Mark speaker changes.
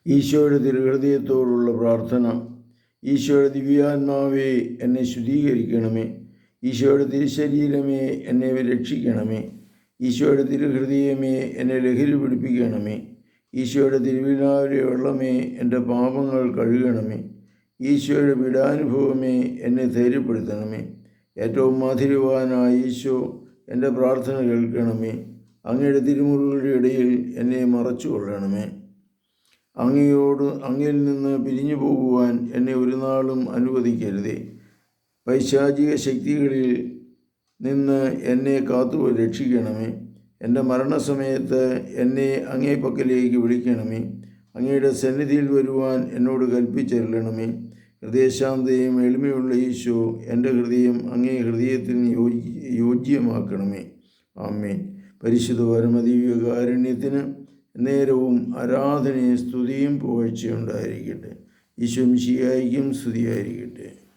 Speaker 1: ഈശോയുടെ തിരുഹൃദയത്തോടുള്ള പ്രാർത്ഥന. ഈശോയുടെ ദിവ്യാത്മാവേ, എന്നെ ശുദ്ധീകരിക്കണമേ. ഈശോയുടെ തിരുശരീരമേ, എന്നെ രക്ഷിക്കണമേ. ഈശോയുടെ തിരുഹൃദയമേ, എന്നെ ലഹരി പിടിപ്പിക്കണമേ. ഈശോയുടെ തിരുവിലാവിലെ വെള്ളമേ, എൻ്റെ പാപങ്ങൾ കഴുകണമേ. ഈശോയുടെ പീഡാനുഭവമേ, എന്നെ ധൈര്യപ്പെടുത്തണമേ. ഏറ്റവും മാധുര്യവാനായ ഈശോ, എൻ്റെ പ്രാർത്ഥന കേൾക്കണമേ. അങ്ങയുടെ തിരുമുറികളുടെ ഇടയിൽ എന്നെ മറച്ചു കൊള്ളണമേ. അങ്ങയിൽ നിന്ന് പിരിഞ്ഞു പോകുവാൻ എന്നെ ഒരു നാളും അനുവദിക്കരുതേ. പൈശാചിക ശക്തികളിൽ നിന്ന് എന്നെ കാത്തു രക്ഷിക്കണമേ. എൻ്റെ മരണസമയത്ത് എന്നെ അങ്ങേ പക്കലേക്ക് വിളിക്കണമേ. അങ്ങയുടെ സന്നിധിയിൽ വരുവാൻ എന്നോട് കൽപ്പിച്ചരുളണമേ. ഹൃദയശാന്തയും എളിമയുള്ള ഈശോ, എൻ്റെ ഹൃദയം അങ്ങേ ഹൃദയത്തിന് യോജ്യമാക്കണമേ. ആമേൻ. പരിശുദ്ധ പരമദിവ്യകാരുണ്യത്തിന് നേരവും ആരാധനയും സ്തുതിയും പുകഴ്ചയുണ്ടായിരിക്കട്ടെ. ഈശോ മിശിഹായ്ക്കും സ്തുതിയായിരിക്കട്ടെ.